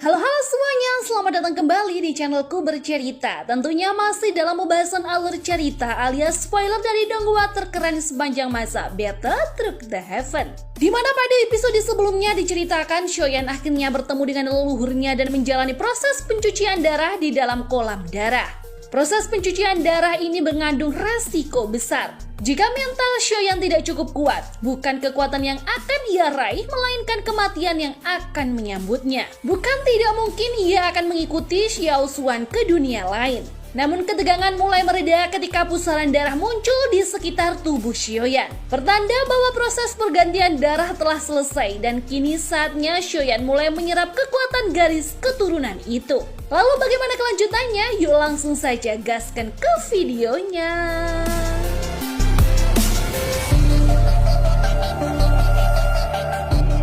Halo semuanya, selamat datang kembali di channelku bercerita. Tentunya masih dalam pembahasan alur cerita alias spoiler dari dongwua terkeren sepanjang masa, Battle Through the Heaven. Dimana pada episode sebelumnya diceritakan Shoyan akhirnya bertemu dengan leluhurnya dan menjalani proses pencucian darah di dalam kolam darah. Proses pencucian darah ini mengandung resiko besar. Jika mental Shoyan tidak cukup kuat, bukan kekuatan yang akan ia raih, melainkan kematian yang akan menyambutnya. Bukan tidak mungkin ia akan mengikuti Xiao Xuan ke dunia lain. Namun ketegangan mulai mereda ketika pusaran darah muncul di sekitar tubuh Shoyan. Pertanda bahwa proses pergantian darah telah selesai dan kini saatnya Shoyan mulai menyerap kekuatan garis keturunan itu. Lalu bagaimana kelanjutannya? Yuk langsung saja gaskan ke videonya.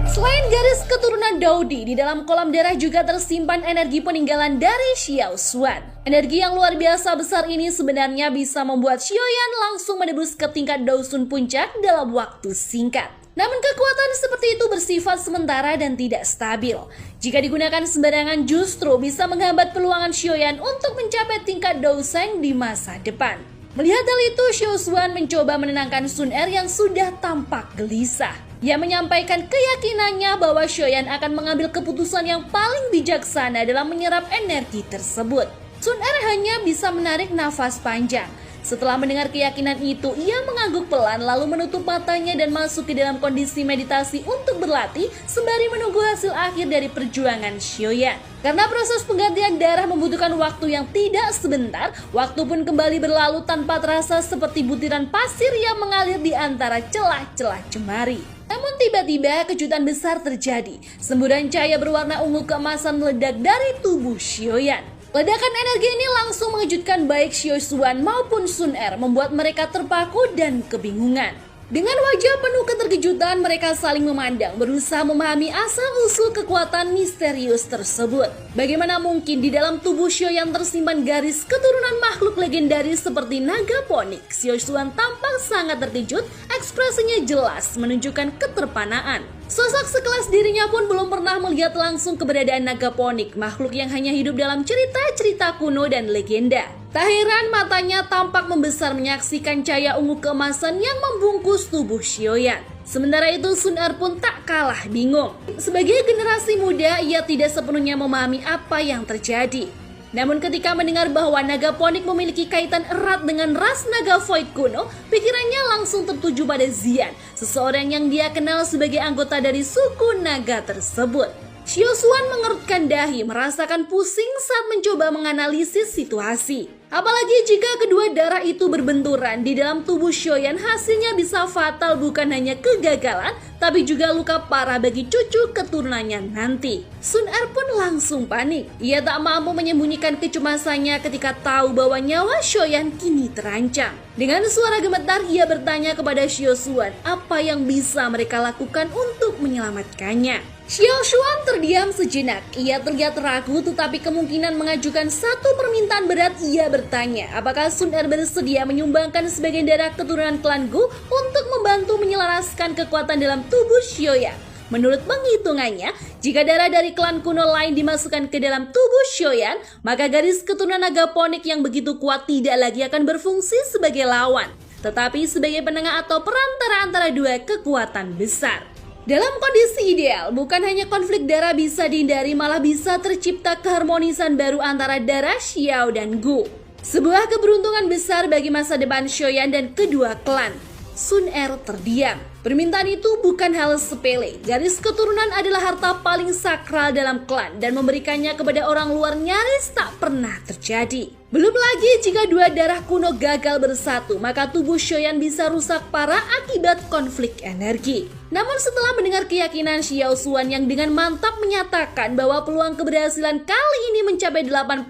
Selain garis keturunan Daodi, di dalam kolam darah juga tersimpan energi peninggalan dari Xiao Xuan. Energi yang luar biasa besar ini sebenarnya bisa membuat Shoyan langsung menembus ke tingkat Daosun puncak dalam waktu singkat. Namun kekuatan seperti itu bersifat sementara dan tidak stabil. Jika digunakan sembarangan justru bisa menghambat peluangan Shoyan untuk mencapai tingkat Daoseng di masa depan. Melihat hal itu, Xiao Xuan mencoba menenangkan Sun Er yang sudah tampak gelisah. Ia menyampaikan keyakinannya bahwa Shoyan akan mengambil keputusan yang paling bijaksana dalam menyerap energi tersebut. Sun Er hanya bisa menarik nafas panjang. Setelah mendengar keyakinan itu, ia mengangguk pelan lalu menutup matanya dan masuk ke dalam kondisi meditasi untuk berlatih sembari menunggu hasil akhir dari perjuangan Shoyan. Karena proses penggantian darah membutuhkan waktu yang tidak sebentar, waktu pun kembali berlalu tanpa terasa seperti butiran pasir yang mengalir di antara celah-celah jemari. Namun tiba-tiba kejutan besar terjadi. Semburan cahaya berwarna ungu keemasan meledak dari tubuh Shoyan. Ledakan energi ini langsung mengejutkan baik Xiao Xuan maupun Sun Er, membuat mereka terpaku dan kebingungan. Dengan wajah penuh keterkejutan, mereka saling memandang, berusaha memahami asal-usul kekuatan misterius tersebut. Bagaimana mungkin di dalam tubuh Shoyan tersimpan garis keturunan makhluk legendaris seperti naga ponik? Xiao Xuan tampak sangat terkejut, ekspresinya jelas menunjukkan keterpanaan. Sosok sekelas dirinya pun belum pernah melihat langsung keberadaan naga ponik, makhluk yang hanya hidup dalam cerita-cerita kuno dan legenda. Tak heran matanya tampak membesar menyaksikan cahaya ungu keemasan yang membungkus tubuh Shoyan. Sementara itu Sun Er pun tak kalah bingung. Sebagai generasi muda, ia tidak sepenuhnya memahami apa yang terjadi. Namun ketika mendengar bahwa naga ponik memiliki kaitan erat dengan ras naga void kuno, pikirannya langsung tertuju pada Xian, seseorang yang dia kenal sebagai anggota dari suku naga tersebut. Xiao Xuan mengerutkan dahi, merasakan pusing saat mencoba menganalisis situasi. Apalagi jika kedua darah itu berbenturan di dalam tubuh Shoyan, hasilnya bisa fatal, bukan hanya kegagalan, tapi juga luka parah bagi cucu keturunannya nanti. Sun Er pun langsung panik. Ia tak mampu menyembunyikan kecemasannya ketika tahu bahwa nyawa Shoyan kini terancam. Dengan suara gemetar, ia bertanya kepada Xiao Xuan apa yang bisa mereka lakukan untuk menyelamatkannya. Xiao Xuan terdiam sejenak. Ia terlihat ragu, tetapi kemungkinan mengajukan satu permintaan berat. Ia bertanya, apakah Sun Er bersedia menyumbangkan sebagian darah keturunan klan Gu untuk membantu menyelaraskan kekuatan dalam tubuh Shoyan. Menurut penghitungannya, jika darah dari klan kuno lain dimasukkan ke dalam tubuh Shoyan, maka garis keturunan naga ponik yang begitu kuat tidak lagi akan berfungsi sebagai lawan, tetapi sebagai penengah atau perantara antara dua kekuatan besar. Dalam kondisi ideal, bukan hanya konflik darah bisa dihindari, malah bisa tercipta keharmonisan baru antara darah Xiao dan Gu. Sebuah keberuntungan besar bagi masa depan Shoyan dan kedua klan. Sun Er terdiam. Permintaan itu bukan hal sepele. Garis keturunan adalah harta paling sakral dalam klan dan memberikannya kepada orang luar nyaris tak pernah terjadi. Belum lagi jika dua darah kuno gagal bersatu, maka tubuh Shoyan bisa rusak parah akibat konflik energi. Namun setelah mendengar keyakinan Xiao Xuan yang dengan mantap menyatakan bahwa peluang keberhasilan kali ini mencapai 80%,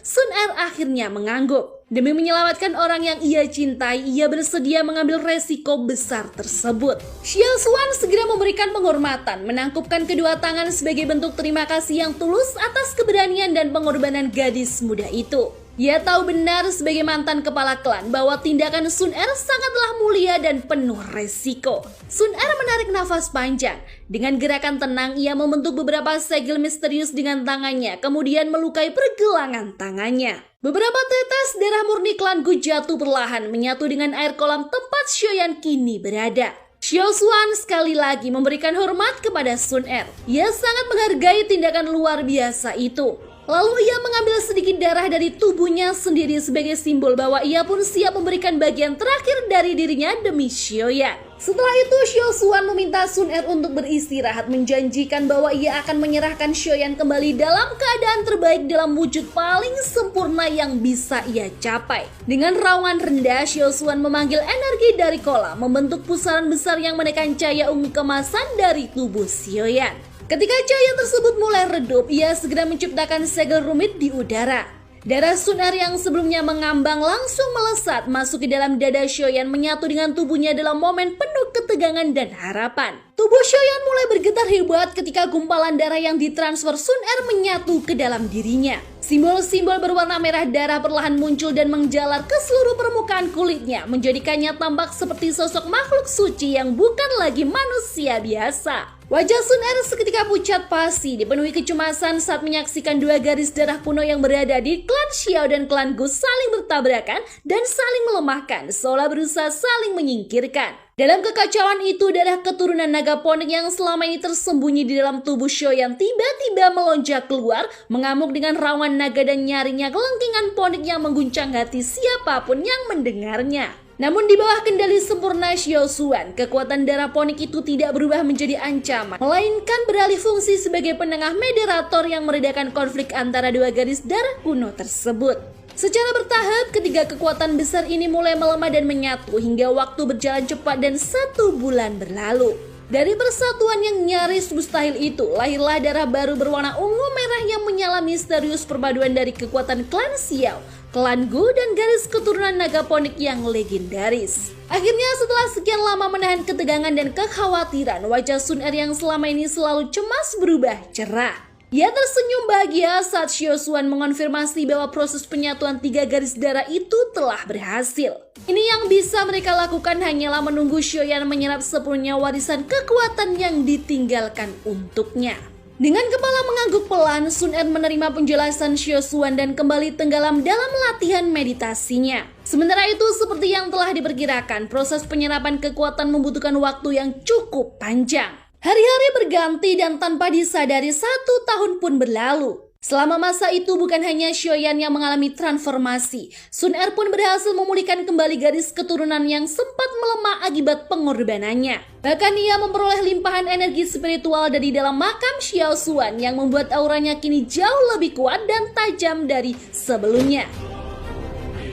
Sun Er akhirnya mengangguk. Demi menyelamatkan orang yang ia cintai, ia bersedia mengambil resiko besar tersebut. Xiao Xuan segera memberikan penghormatan, menangkupkan kedua tangan sebagai bentuk terima kasih yang tulus atas keberanian dan pengorbanan gadis muda itu. Ia tahu benar sebagai mantan kepala klan bahwa tindakan Sun Er sangatlah mulia dan penuh resiko. Sun Er menarik nafas panjang. Dengan gerakan tenang, ia membentuk beberapa segel misterius dengan tangannya, kemudian melukai pergelangan tangannya. Beberapa tetes darah murni klan Gu jatuh perlahan menyatu dengan air kolam tempat Xiaoyan kini berada. Xiao Xuan sekali lagi memberikan hormat kepada Sun Er. Ia sangat menghargai tindakan luar biasa itu. Lalu ia mengambil sedikit darah dari tubuhnya sendiri sebagai simbol bahwa ia pun siap memberikan bagian terakhir dari dirinya demi Xiaoyan. Setelah itu Xiao Xuan meminta Sun Er untuk beristirahat, menjanjikan bahwa ia akan menyerahkan Xiaoyan kembali dalam keadaan terbaik dalam wujud paling sempurna yang bisa ia capai. Dengan raungan rendah, Xiao Xuan memanggil energi dari kolam, membentuk pusaran besar yang menekan cahaya ungu kemasan dari tubuh Xiaoyan. Ketika cahaya tersebut mulai redup, ia segera menciptakan segel rumit di udara. Darah Sun Er yang sebelumnya mengambang langsung melesat masuk ke dalam dada Xiaoyan, menyatu dengan tubuhnya dalam momen penuh ketegangan dan harapan. Tubuh Xiaoyan mulai bergetar hebat ketika gumpalan darah yang ditransfer Sun Er menyatu ke dalam dirinya. Simbol-simbol berwarna merah darah perlahan muncul dan menjalar ke seluruh permukaan kulitnya, menjadikannya tampak seperti sosok makhluk suci yang bukan lagi manusia biasa. Wajah Sun Er seketika pucat pasi, dipenuhi kecemasan saat menyaksikan dua garis darah kuno yang berada di klan Xiao dan klan Gu saling bertabrakan dan saling melemahkan, seolah berusaha saling menyingkirkan. Dalam kekacauan itu, darah keturunan naga ponik yang selama ini tersembunyi di dalam tubuh Xiaoyan tiba-tiba melonjak keluar, mengamuk dengan raungan naga dan nyaringnya kelengkingan ponik yang mengguncang hati siapapun yang mendengarnya. Namun di bawah kendali sempurna Xiao Xuan, kekuatan darah ponik itu tidak berubah menjadi ancaman, melainkan beralih fungsi sebagai penengah moderator yang meredakan konflik antara dua garis darah kuno tersebut. Secara bertahap, ketiga kekuatan besar ini mulai melemah dan menyatu hingga waktu berjalan cepat dan 1 bulan berlalu. Dari persatuan yang nyaris mustahil itu, lahirlah darah baru berwarna ungu merah yang menyala misterius, perpaduan dari kekuatan klan Xiao, klan Gu, dan garis keturunan naga ponik yang legendaris. Akhirnya setelah sekian lama menahan ketegangan dan kekhawatiran, wajah Sun Er yang selama ini selalu cemas berubah cerah. Ia tersenyum bahagia saat Xiao Xuan mengonfirmasi bahwa proses penyatuan 3 garis darah itu telah berhasil. Ini yang bisa mereka lakukan hanyalah menunggu Xiaoyan menyerap sepenuhnya warisan kekuatan yang ditinggalkan untuknya. Dengan kepala mengangguk pelan, Sun Er menerima penjelasan Xiao Xuan dan kembali tenggelam dalam latihan meditasinya. Sementara itu, seperti yang telah diperkirakan, proses penyerapan kekuatan membutuhkan waktu yang cukup panjang. Hari-hari berganti dan tanpa disadari 1 tahun pun berlalu. Selama masa itu bukan hanya Xiaoyan yang mengalami transformasi, Sun Er pun berhasil memulihkan kembali garis keturunan yang sempat melemah akibat pengorbanannya. Bahkan ia memperoleh limpahan energi spiritual dari dalam makam Xiao Xuan yang membuat auranya kini jauh lebih kuat dan tajam dari sebelumnya.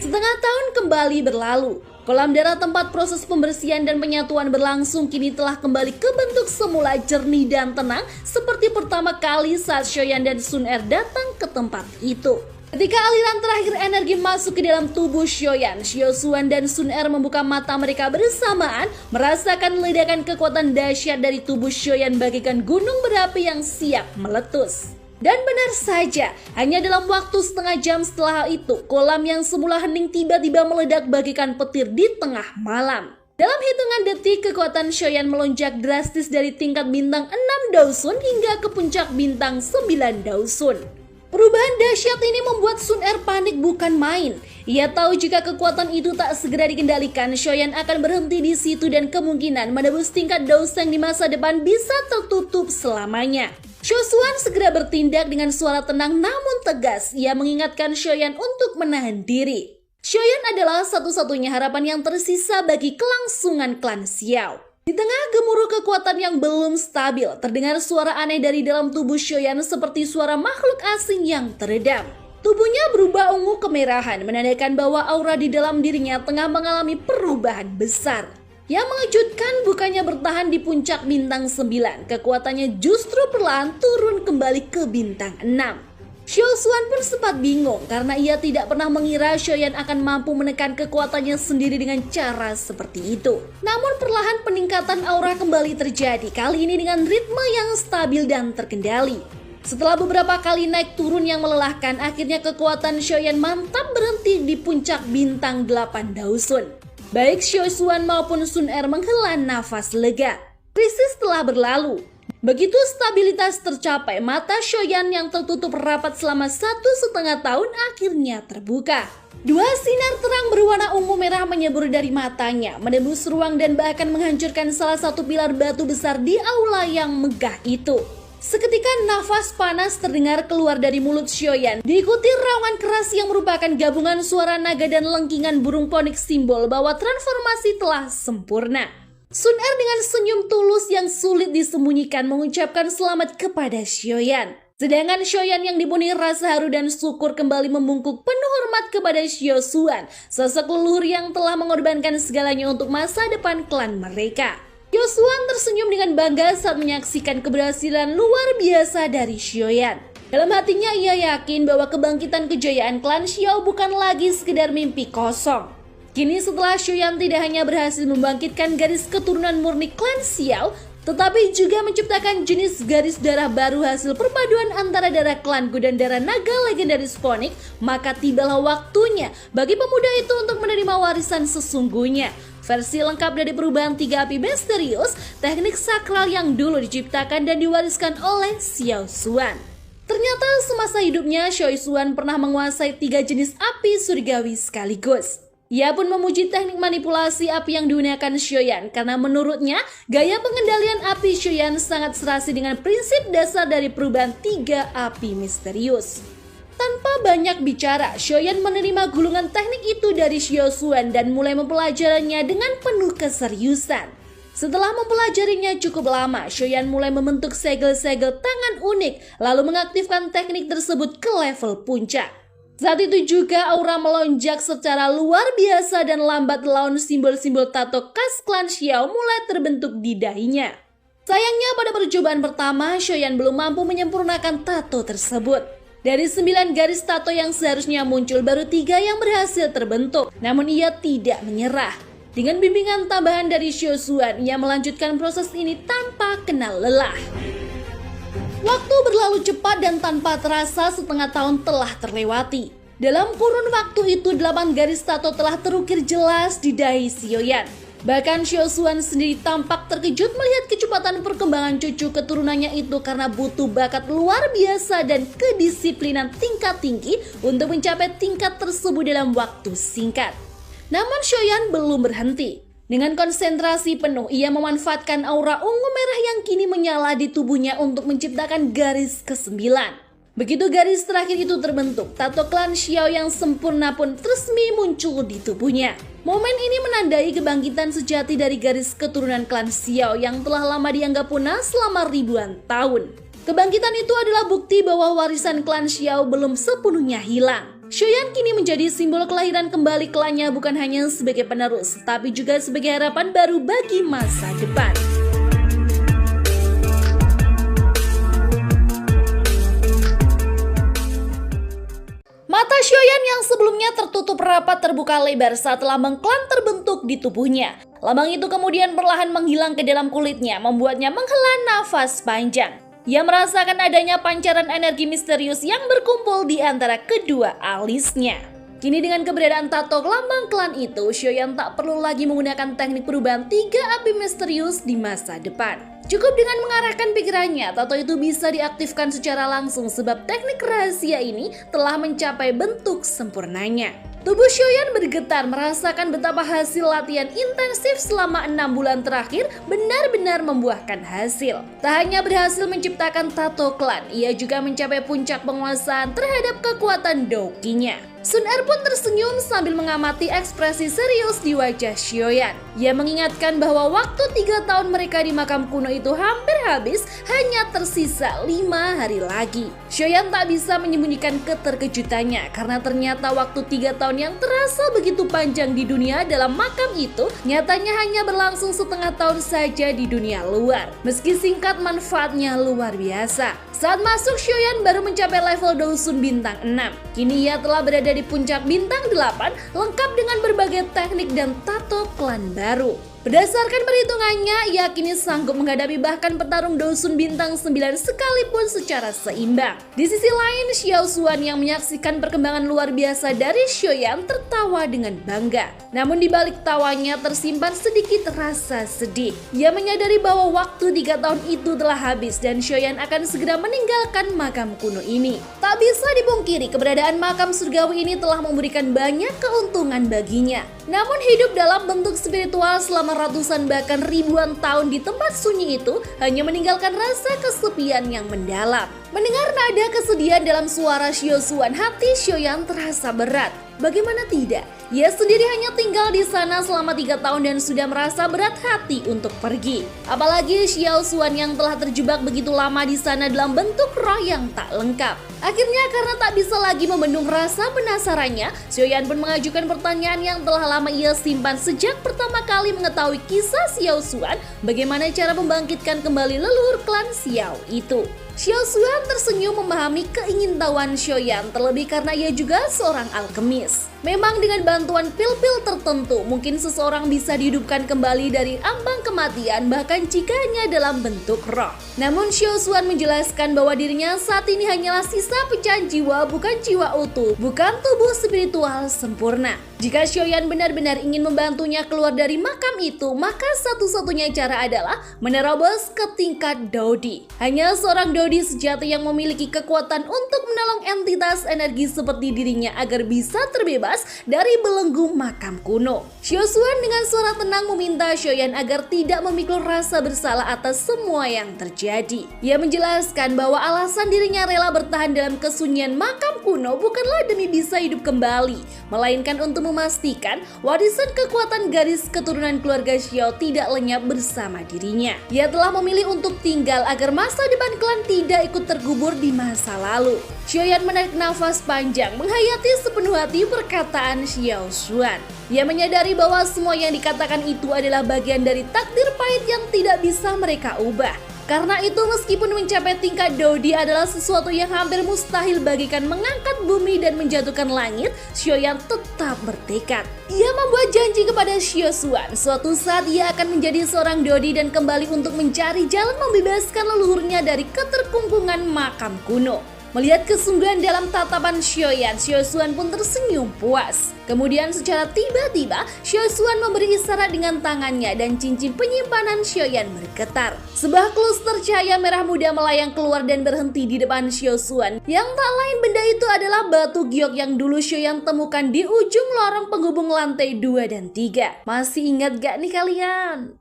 Setengah tahun kembali berlalu. Kolam darah tempat proses pembersihan dan penyatuan berlangsung kini telah kembali ke bentuk semula, jernih dan tenang seperti pertama kali saat Xiaoyan dan Sun Er datang ke tempat itu. Ketika aliran terakhir energi masuk ke dalam tubuh Xiaoyan, Xiao Xuan dan Sun Er membuka mata mereka bersamaan, merasakan ledakan kekuatan dahsyat dari tubuh Xiaoyan bagaikan gunung berapi yang siap meletus. Dan benar saja, hanya dalam waktu setengah jam setelah itu, kolam yang semula hening tiba-tiba meledak bagaikan petir di tengah malam. Dalam hitungan detik, kekuatan Xiaoyan melonjak drastis dari tingkat bintang 6 Daosun hingga ke puncak bintang 9 Daosun. Perubahan dahsyat ini membuat Sun Er panik bukan main. Ia tahu jika kekuatan itu tak segera dikendalikan, Xiaoyan akan berhenti di situ dan kemungkinan menembus tingkat Daoseng di masa depan bisa tertutup selamanya. Xiao Xuan segera bertindak dengan suara tenang namun tegas. Ia mengingatkan Xiaoyan untuk menahan diri. Xiaoyan adalah satu-satunya harapan yang tersisa bagi kelangsungan klan Xiao. Di tengah gemuruh kekuatan yang belum stabil, terdengar suara aneh dari dalam tubuh Xiaoyan seperti suara makhluk asing yang teredam. Tubuhnya berubah ungu kemerahan, menandakan bahwa aura di dalam dirinya tengah mengalami perubahan besar. Yang mengejutkan bukannya bertahan di puncak bintang 9, kekuatannya justru perlahan turun kembali ke bintang 6. Xiao Xuan pun sempat bingung karena ia tidak pernah mengira Xiaoyan akan mampu menekan kekuatannya sendiri dengan cara seperti itu. Namun perlahan peningkatan aura kembali terjadi, kali ini dengan ritme yang stabil dan terkendali. Setelah beberapa kali naik turun yang melelahkan, akhirnya kekuatan Xiaoyan mantap berhenti di puncak bintang 8 Daosun. Baik Xiao Xuan maupun Sun Er menghela nafas lega. Krisis telah berlalu. Begitu stabilitas tercapai, mata Xiaoyan yang tertutup rapat selama 1,5 tahun akhirnya terbuka. Dua sinar terang berwarna ungu merah menyembur dari matanya, menembus ruang dan bahkan menghancurkan salah satu pilar batu besar di aula yang megah itu. Seketika nafas panas terdengar keluar dari mulut Xiaoyan, diikuti raungan keras yang merupakan gabungan suara naga dan lengkingan burung ponik, simbol bahwa transformasi telah sempurna. Sun Er dengan senyum tulus yang sulit disembunyikan mengucapkan selamat kepada Xiaoyan. Sedangkan Xiaoyan yang dipenuhi rasa haru dan syukur kembali membungkuk penuh hormat kepada Xiao Xuan, sosok leluhur yang telah mengorbankan segalanya untuk masa depan klan mereka. Xiao Xuan tersenyum dengan bangga saat menyaksikan keberhasilan luar biasa dari Xiaoyan. Dalam hatinya ia yakin bahwa kebangkitan kejayaan klan Xiao bukan lagi sekedar mimpi kosong. Kini setelah Xiaoyan tidak hanya berhasil membangkitkan garis keturunan murni klan Xiao, tetapi juga menciptakan jenis garis darah baru hasil perpaduan antara darah klanku dan darah naga legendaris Phoenix, maka tibalah waktunya bagi pemuda itu untuk menerima warisan sesungguhnya. Versi lengkap dari perubahan 3 api misterius, teknik sakral yang dulu diciptakan dan diwariskan oleh Xiao Xuan. Ternyata semasa hidupnya Xiao Xuan pernah menguasai 3 jenis api surgawi sekaligus. Ia pun memuji teknik manipulasi api yang digunakan Xiaoyan karena menurutnya gaya pengendalian api Xiaoyan sangat serasi dengan prinsip dasar dari perubahan 3 api misterius. Tanpa banyak bicara, Xiaoyan menerima gulungan teknik itu dari Xiao Xuan dan mulai mempelajarinya dengan penuh keseriusan. Setelah mempelajarinya cukup lama, Xiaoyan mulai membentuk segel-segel tangan unik, lalu mengaktifkan teknik tersebut ke level puncak. Saat itu juga aura melonjak secara luar biasa dan lambat laun simbol-simbol tato khas klan Xiao mulai terbentuk di dahinya. Sayangnya pada percobaan pertama, Xiaoyan belum mampu menyempurnakan tato tersebut. Dari 9 garis tato yang seharusnya muncul, baru 3 yang berhasil terbentuk. Namun ia tidak menyerah. Dengan bimbingan tambahan dari Xiao Xuan, ia melanjutkan proses ini tanpa kenal lelah. Waktu berlalu cepat dan tanpa terasa setengah tahun telah terlewati. Dalam kurun waktu itu 8 garis tato telah terukir jelas di dahi Xiaoyan. Bahkan Xiao Xuan sendiri tampak terkejut melihat kecepatan perkembangan cucu keturunannya itu karena butuh bakat luar biasa dan kedisiplinan tingkat tinggi untuk mencapai tingkat tersebut dalam waktu singkat. Namun Xiaoyan belum berhenti. Dengan konsentrasi penuh, ia memanfaatkan aura ungu merah yang kini menyala di tubuhnya untuk menciptakan garis ke-9. Begitu garis terakhir itu terbentuk, tato klan Xiao yang sempurna pun resmi muncul di tubuhnya. Momen ini menandai kebangkitan sejati dari garis keturunan klan Xiao yang telah lama dianggap punah selama ribuan tahun. Kebangkitan itu adalah bukti bahwa warisan klan Xiao belum sepenuhnya hilang. Xiaoyan kini menjadi simbol kelahiran kembali klannya bukan hanya sebagai penerus, tapi juga sebagai harapan baru bagi masa depan. Mata Xiaoyan yang sebelumnya tertutup rapat terbuka lebar saat lambang klan terbentuk di tubuhnya. Lambang itu kemudian perlahan menghilang ke dalam kulitnya, membuatnya menghela nafas panjang. Ia merasakan adanya pancaran energi misterius yang berkumpul di antara kedua alisnya. Kini dengan keberadaan tato lambang klan itu, Xiaoyan tak perlu lagi menggunakan teknik perubahan 3 api misterius di masa depan. Cukup dengan mengarahkan pikirannya, tato itu bisa diaktifkan secara langsung sebab teknik rahasia ini telah mencapai bentuk sempurnanya. Tubuh Xiaoyan bergetar merasakan betapa hasil latihan intensif selama 6 bulan terakhir benar-benar membuahkan hasil. Tak hanya berhasil menciptakan tato klan, ia juga mencapai puncak penguasaan terhadap kekuatan Douqinya. Sun Er pun tersenyum sambil mengamati ekspresi serius di wajah Xiaoyan. Ia mengingatkan bahwa waktu 3 tahun mereka di makam kuno itu hampir habis, hanya tersisa 5 hari lagi. Xiaoyan tak bisa menyembunyikan keterkejutannya karena ternyata waktu 3 tahun yang terasa begitu panjang di dunia dalam makam itu nyatanya hanya berlangsung setengah tahun saja di dunia luar. Meski singkat, manfaatnya luar biasa. Saat masuk, Xiaoyan baru mencapai level Daosun bintang 6. Kini ia telah berada di puncak bintang 8 lengkap dengan berbagai teknik dan tato klan baru. Berdasarkan perhitungannya, ia kini sanggup menghadapi bahkan petarung Dosun bintang 9 sekalipun secara seimbang. Di sisi lain, Xiao Xuan yang menyaksikan perkembangan luar biasa dari Xiaoyan tertawa dengan bangga. Namun di balik tawanya tersimpan sedikit rasa sedih. Ia menyadari bahwa waktu 3 tahun itu telah habis dan Xiaoyan akan segera meninggalkan makam kuno ini. Tak bisa dipungkiri, keberadaan makam surgawi ini telah memberikan banyak keuntungan baginya. Namun hidup dalam bentuk spiritual selama ratusan bahkan ribuan tahun di tempat sunyi itu hanya meninggalkan rasa kesepian yang mendalam. Mendengar nada kesedihan dalam suara Xiao Xuan, hati Xiaoyan terasa berat. Bagaimana tidak? Ia sendiri hanya tinggal di sana selama 3 tahun dan sudah merasa berat hati untuk pergi. Apalagi Xiao Xuan yang telah terjebak begitu lama di sana dalam bentuk roh yang tak lengkap. Akhirnya karena tak bisa lagi membendung rasa penasarannya, Xiaoyan pun mengajukan pertanyaan yang telah lama ia simpan sejak pertama kali mengetahui kisah Xiao Xuan, bagaimana cara membangkitkan kembali leluhur klan Xiao itu. Xiao Xuan tersenyum memahami keingintahuan Xiaoyan, terlebih karena ia juga seorang alkemis. Memang dengan bantuan pil-pil tertentu, mungkin seseorang bisa dihidupkan kembali dari ambang kematian bahkan jika hanya dalam bentuk roh. Namun Xiao Xuan menjelaskan bahwa dirinya saat ini hanyalah sisa pecahan jiwa, bukan jiwa utuh, bukan tubuh spiritual sempurna. Jika Xiaoyan benar-benar ingin membantunya keluar dari makam itu, maka satu-satunya cara adalah menerobos ke tingkat Daodi. Hanya seorang Daodi sejati yang memiliki kekuatan untuk menolong entitas energi seperti dirinya agar bisa terbebas dari belenggu makam kuno. Xiao Xuan dengan suara tenang meminta Xiaoyan agar tidak memikul rasa bersalah atas semua yang terjadi. Ia menjelaskan bahwa alasan dirinya rela bertahan dalam kesunyian makam kuno bukanlah demi bisa hidup kembali, melainkan untuk memastikan warisan kekuatan garis keturunan keluarga Xiao tidak lenyap bersama dirinya. Ia telah memilih untuk tinggal agar masa depan klan tidak ikut terkubur di masa lalu. Xiaoyan menarik nafas panjang, menghayati sepenuh hati perkataan Xiao Xuan. Ia menyadari bahwa semua yang dikatakan itu adalah bagian dari takdir pahit yang tidak bisa mereka ubah. Karena itu meskipun mencapai tingkat Daodi adalah sesuatu yang hampir mustahil bagikan mengangkat bumi dan menjatuhkan langit, Xiaoyan tetap bertekad. Ia membuat janji kepada Xiao Xuan, suatu saat ia akan menjadi seorang Daodi dan kembali untuk mencari jalan membebaskan leluhurnya dari keterkungkungan makam kuno. Melihat kesungguhan dalam tatapan Xiaoyan, Xiao Xuan pun tersenyum puas. Kemudian secara tiba-tiba, Xiao Xuan memberi isyarat dengan tangannya dan cincin penyimpanan Xiaoyan bergetar. Sebuah kluster cahaya merah muda melayang keluar dan berhenti di depan Xiao Xuan. Yang tak lain benda itu adalah batu giok yang dulu Xiaoyan temukan di ujung lorong penghubung lantai 2 dan 3. Masih ingat gak nih kalian?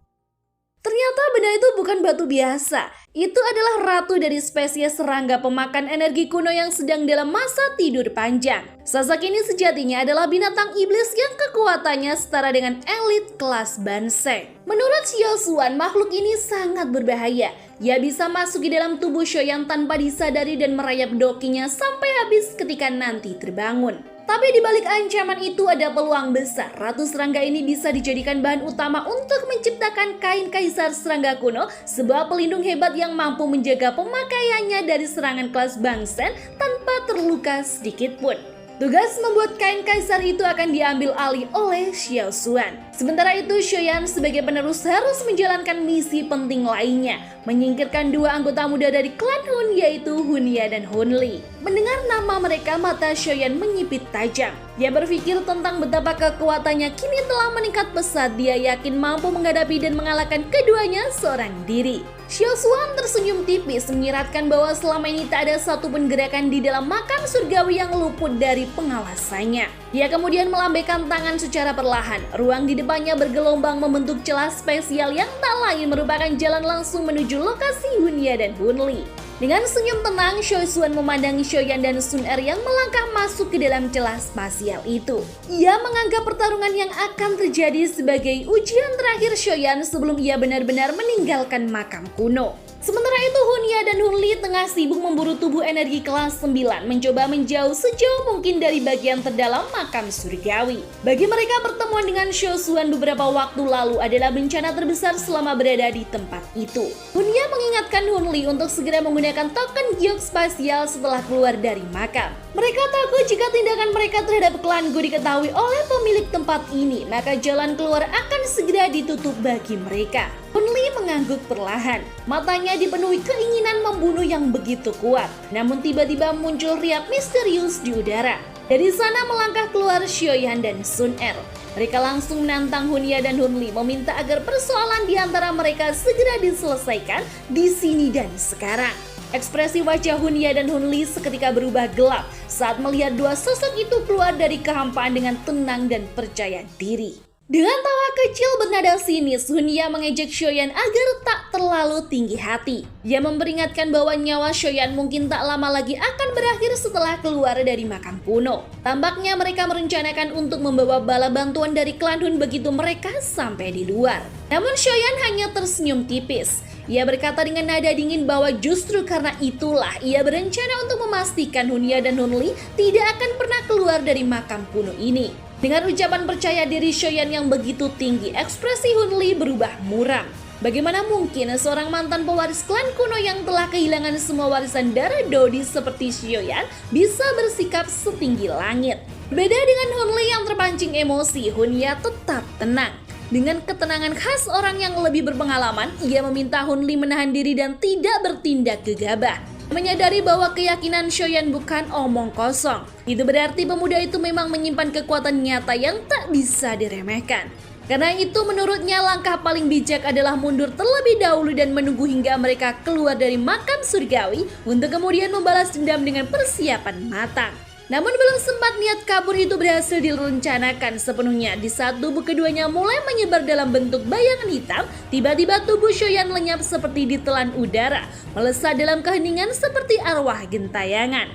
Ternyata benda itu bukan batu biasa. Itu adalah ratu dari spesies serangga pemakan energi kuno yang sedang dalam masa tidur panjang. Sasak ini sejatinya adalah binatang iblis yang kekuatannya setara dengan elit kelas Banseng. Menurut Xiao Xuan, makhluk ini sangat berbahaya. Ia bisa masuk di dalam tubuh Xiaoyan tanpa disadari dan merayap dokinya sampai habis ketika nanti terbangun. Tapi di balik ancaman itu ada peluang besar. Ratu serangga ini bisa dijadikan bahan utama untuk menciptakan kain kaisar serangga kuno, sebuah pelindung hebat yang mampu menjaga pemakaiannya dari serangan kelas Bangsen tanpa terluka sedikit pun. Tugas membuat kain kaisar itu akan diambil alih oleh Xiao Xuan. Sementara itu Xiaoyan sebagai penerus harus menjalankan misi penting lainnya, menyingkirkan 2 anggota muda dari klan Hun, yaitu Hunya dan Hunli. Mendengar nama mereka, mata Xiaoyan menyipit tajam. Dia berpikir tentang betapa kekuatannya kini telah meningkat pesat. Dia yakin mampu menghadapi dan mengalahkan keduanya seorang diri. Xiao Xuan tersenyum tipis menyiratkan bahwa selama ini tak ada satupun gerakan di dalam makam surgawi yang luput dari pengawasannya. Dia kemudian melambaikan tangan secara perlahan. Ruang di depannya bergelombang membentuk celah spesial yang tak lain merupakan jalan langsung menuju lokasi Hunya dan Hunli. Dengan senyum tenang, Xiao Xuan memandangi Xiaoyan dan Sun Er yang melangkah masuk ke dalam celah spasial itu. Ia menganggap pertarungan yang akan terjadi sebagai ujian terakhir Xiaoyan sebelum ia benar-benar meninggalkan makam kuno. Sementara itu Hunya dan Hunli tengah sibuk memburu tubuh energi kelas 9, mencoba menjauh sejauh mungkin dari bagian terdalam makam surgawi. Bagi mereka pertemuan dengan Xiaoshuan beberapa waktu lalu adalah bencana terbesar selama berada di tempat itu. Hunya mengingatkan Hunli untuk segera menggunakan token giok spasial setelah keluar dari makam. Mereka takut jika tindakan mereka terhadap klan Gu diketahui oleh pemilik tempat ini, maka jalan keluar akan segera ditutup bagi mereka. Hunli mengangguk perlahan, matanya dipenuhi keinginan membunuh yang begitu kuat. Namun tiba-tiba muncul riak misterius di udara. Dari sana melangkah keluar Xiaoyan dan Sun Er. Mereka langsung menantang Hunya dan Hunli, meminta agar persoalan di antara mereka segera diselesaikan di sini dan sekarang. Ekspresi wajah Hunya dan Hunli seketika berubah gelap saat melihat dua sosok itu keluar dari kehampaan dengan tenang dan percaya diri. Dengan tawa kecil bernada sinis, Hunya mengejek Xiaoyan agar tak terlalu tinggi hati. Ia memperingatkan bahwa nyawa Xiaoyan mungkin tak lama lagi akan berakhir setelah keluar dari makam kuno. Tampaknya mereka merencanakan untuk membawa bala bantuan dari klan Hun begitu mereka sampai di luar. Namun Xiaoyan hanya tersenyum tipis. Ia berkata dengan nada dingin bahwa justru karena itulah ia berencana untuk memastikan Hunya dan Hunli tidak akan pernah keluar dari makam kuno ini. Dengan ucapan percaya diri Xiaoyan yang begitu tinggi, ekspresi Hunli berubah muram. Bagaimana mungkin seorang mantan pewaris klan kuno yang telah kehilangan semua warisan darah Dodi seperti Xiaoyan bisa bersikap setinggi langit? Beda dengan Hunli yang terpancing emosi, Hunya tetap tenang. Dengan ketenangan khas orang yang lebih berpengalaman, ia meminta Hunli menahan diri dan tidak bertindak gegabah. Menyadari bahwa keyakinan Xiaoyan bukan omong kosong. Itu berarti pemuda itu memang menyimpan kekuatan nyata yang tak bisa diremehkan. Karena itu menurutnya langkah paling bijak adalah mundur terlebih dahulu dan menunggu hingga mereka keluar dari makam surgawi untuk kemudian membalas dendam dengan persiapan matang. Namun belum sempat niat kabur itu berhasil direncanakan sepenuhnya. Di saat tubuh keduanya mulai menyebar dalam bentuk bayangan hitam, tiba-tiba tubuh Xiaoyan lenyap seperti ditelan udara, melesat dalam keheningan seperti arwah gentayangan.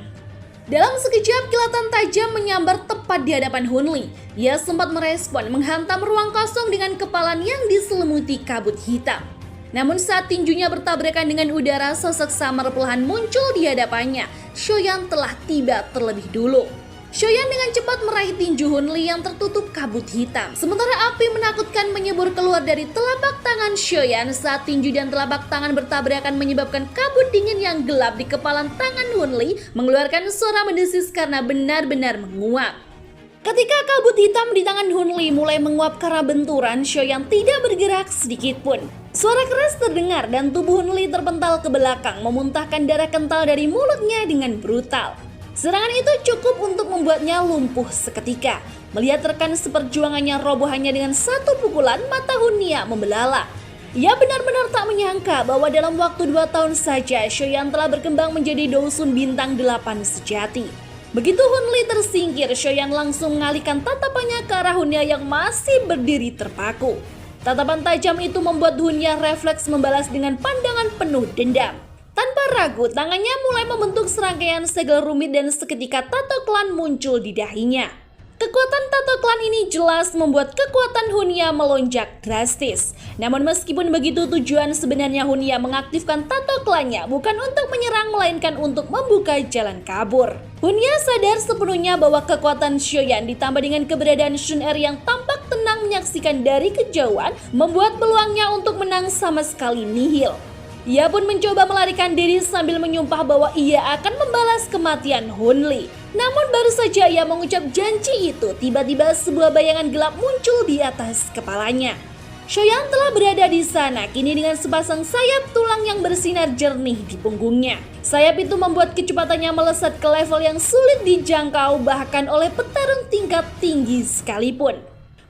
Dalam sekejap kilatan tajam menyambar tepat di hadapan Hunli. Ia sempat merespon menghantam ruang kosong dengan kepalan yang diselimuti kabut hitam. Namun saat tinjunya bertabrakan dengan udara, sosok samar perlahan muncul di hadapannya. Xiaoyan telah tiba terlebih dulu. Xiaoyan dengan cepat meraih tinju Hunli yang tertutup kabut hitam. Sementara api menakutkan menyembur keluar dari telapak tangan Xiaoyan saat tinju dan telapak tangan bertabrakan menyebabkan kabut dingin yang gelap di kepalan tangan Hunli mengeluarkan suara mendesis karena benar-benar menguap. Ketika kabut hitam di tangan Hunli mulai menguap karena benturan, Xiaoyan tidak bergerak sedikit pun. Suara keras terdengar dan tubuh Hunli terpental ke belakang, memuntahkan darah kental dari mulutnya dengan brutal. Serangan itu cukup untuk membuatnya lumpuh seketika. Melihat rekan seperjuangannya roboh hanya dengan satu pukulan, mata Hunya membelalak. Ia benar-benar tak menyangka bahwa dalam waktu 2 tahun saja, Xiaoyan telah berkembang menjadi Dousun bintang 8 sejati. Begitu Hunli tersingkir, Xiaoyan langsung mengalihkan tatapannya ke arah Hunya yang masih berdiri terpaku. Tatapan tajam itu membuat Hunya refleks membalas dengan pandangan penuh dendam. Tanpa ragu, tangannya mulai membentuk serangkaian segel rumit dan seketika tato klan muncul di dahinya. Kekuatan tato klan ini jelas membuat kekuatan Hunya melonjak drastis. Namun meskipun begitu, tujuan sebenarnya Hunya mengaktifkan tato klannya bukan untuk menyerang melainkan untuk membuka jalan kabur. Hunya sadar sepenuhnya bahwa kekuatan Xiaoyan ditambah dengan keberadaan Sun Er yang tampak tenang menyaksikan dari kejauhan membuat peluangnya untuk menang sama sekali nihil. Ia pun mencoba melarikan diri sambil menyumpah bahwa ia akan membalas kematian Hunli. Namun baru saja ia mengucap janji itu, tiba-tiba sebuah bayangan gelap muncul di atas kepalanya. Xiaoyan telah berada di sana, kini dengan sepasang sayap tulang yang bersinar jernih di punggungnya. Sayap itu membuat kecepatannya melesat ke level yang sulit dijangkau bahkan oleh petarung tingkat tinggi sekalipun.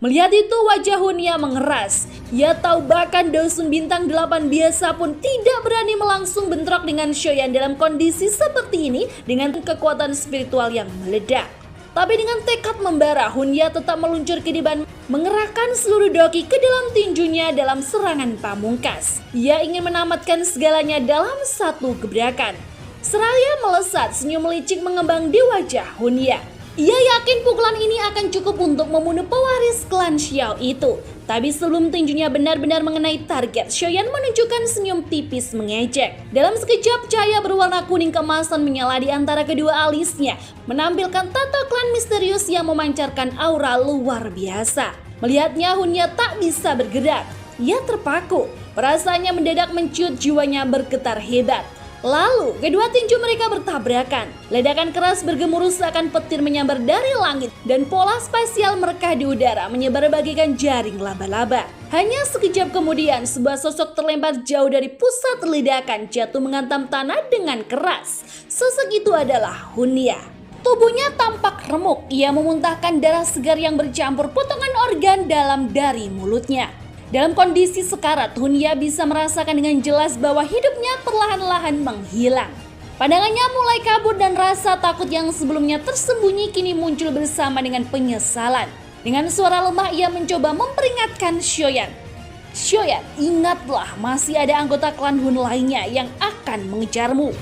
Melihat itu wajah Hunya mengeras. Ia tahu bahkan Dousun bintang 8 biasa pun tidak berani melangsung bentrok dengan Xiaoyan dalam kondisi seperti ini dengan kekuatan spiritual yang meledak. Tapi dengan tekad membara, Hunya tetap meluncur ke depan, mengerahkan seluruh doki ke dalam tinjunya dalam serangan pamungkas. Ia ingin menamatkan segalanya dalam satu gebrakan. Seraya melesat, senyum licik mengembang di wajah Hunya. Ia yakin pukulan ini akan cukup untuk membunuh pewaris klan Xiao itu. Tapi sebelum tinjunya benar-benar mengenai target, Xiaoyan menunjukkan senyum tipis mengejek. Dalam sekejap, cahaya berwarna kuning keemasan menyala di antara kedua alisnya, menampilkan tata klan misterius yang memancarkan aura luar biasa. Melihatnya, Hunya tak bisa bergerak. Ia terpaku. Perasaannya mendadak mencuat, jiwanya bergetar hebat. Lalu, kedua tinju mereka bertabrakan. Ledakan keras bergemuruh seakan petir menyambar dari langit dan pola spasial mereka di udara menyebar bagaikan jaring laba-laba. Hanya sekejap kemudian, sebuah sosok terlempar jauh dari pusat ledakan jatuh menghantam tanah dengan keras. Sosok itu adalah Hunya. Tubuhnya tampak remuk, ia memuntahkan darah segar yang bercampur potongan organ dalam dari mulutnya. Dalam kondisi sekarat, Hunya bisa merasakan dengan jelas bahwa hidupnya perlahan-lahan menghilang. Pandangannya mulai kabur dan rasa takut yang sebelumnya tersembunyi kini muncul bersama dengan penyesalan. Dengan suara lemah ia mencoba memperingatkan Xiaoyan. Xiaoyan, ingatlah masih ada anggota klan Hun lainnya yang akan mengejarmu.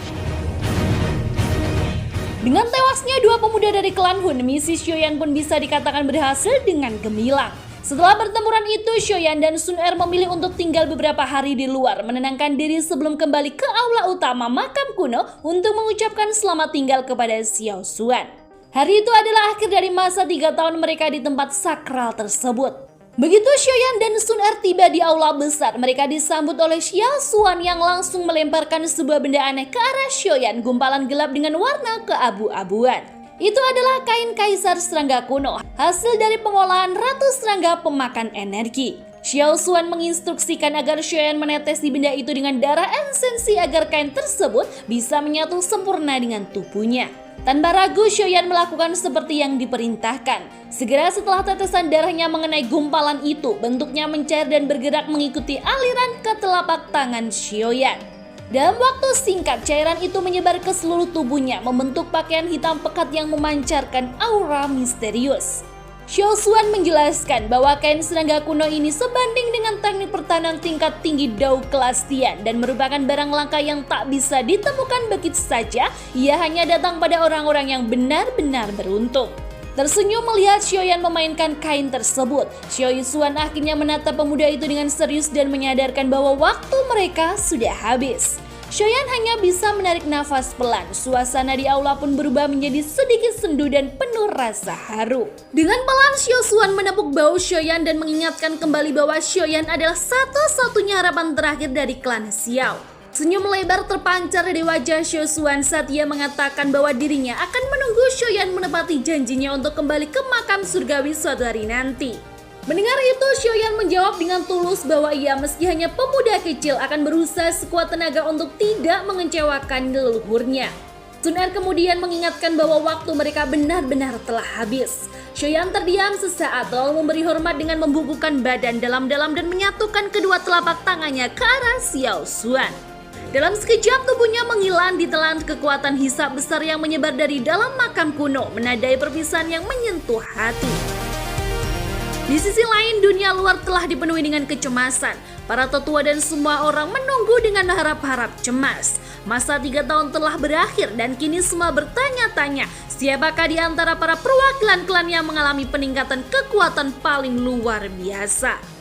Dengan tewasnya dua pemuda dari klan Hun, misi Xiaoyan pun bisa dikatakan berhasil dengan gemilang. Setelah pertempuran itu, Xiaoyan dan Sun Er memilih untuk tinggal beberapa hari di luar, menenangkan diri sebelum kembali ke aula utama makam kuno untuk mengucapkan selamat tinggal kepada Xiao Xuan. Hari itu adalah akhir dari masa 3 tahun mereka di tempat sakral tersebut. Begitu Xiaoyan dan Sun Er tiba di aula besar, mereka disambut oleh Xiao Xuan yang langsung melemparkan sebuah benda aneh ke arah Xiaoyan, gumpalan gelap dengan warna keabu-abuan. Itu adalah kain kaisar serangga kuno, hasil dari pengolahan ratu serangga pemakan energi. Xiao Xuan menginstruksikan agar Xiaoyan menetesi benda itu dengan darah esensi agar kain tersebut bisa menyatu sempurna dengan tubuhnya. Tanpa ragu, Xiaoyan melakukan seperti yang diperintahkan. Segera setelah tetesan darahnya mengenai gumpalan itu, bentuknya mencair dan bergerak mengikuti aliran ke telapak tangan Xiaoyan. Dalam waktu singkat, cairan itu menyebar ke seluruh tubuhnya, membentuk pakaian hitam pekat yang memancarkan aura misterius. Xiao Xuan menjelaskan bahwa kain serangga kuno ini sebanding dengan teknik pertahanan tingkat tinggi Dao kelas Tian dan merupakan barang langka yang tak bisa ditemukan begitu saja. Ia hanya datang pada orang-orang yang benar-benar beruntung. Tersenyum melihat Xiaoyan memainkan kain tersebut, Xiao Xuan akhirnya menatap pemuda itu dengan serius dan menyadarkan bahwa waktu mereka sudah habis. Xiaoyan hanya bisa menarik nafas pelan. Suasana di aula pun berubah menjadi sedikit sendu dan penuh rasa haru. Dengan pelan Xiao Xuan menepuk bahu Xiaoyan dan mengingatkan kembali bahwa Xiaoyan adalah satu-satunya harapan terakhir dari klan Xiao. Senyum lebar terpancar di wajah Xiao Xuan saat ia mengatakan bahwa dirinya akan menunggu Xiaoyan menepati janjinya untuk kembali ke makam surgawi suatu hari nanti. Mendengar itu, Xiaoyan menjawab dengan tulus bahwa ia meski hanya pemuda kecil akan berusaha sekuat tenaga untuk tidak mengecewakan leluhurnya. Sun Er kemudian mengingatkan bahwa waktu mereka benar-benar telah habis. Xiaoyan terdiam sesaat lalu memberi hormat dengan membubuhkan badan dalam-dalam dan menyatukan kedua telapak tangannya ke arah Xiao Xuan. Dalam sekejap tubuhnya menghilang ditelan kekuatan hisap besar yang menyebar dari dalam makam kuno, menandai perpisahan yang menyentuh hati. Di sisi lain, dunia luar telah dipenuhi dengan kecemasan. Para tetua dan semua orang menunggu dengan harap-harap cemas. Masa 3 tahun telah berakhir dan kini semua bertanya-tanya, siapakah di antara para perwakilan klan yang mengalami peningkatan kekuatan paling luar biasa.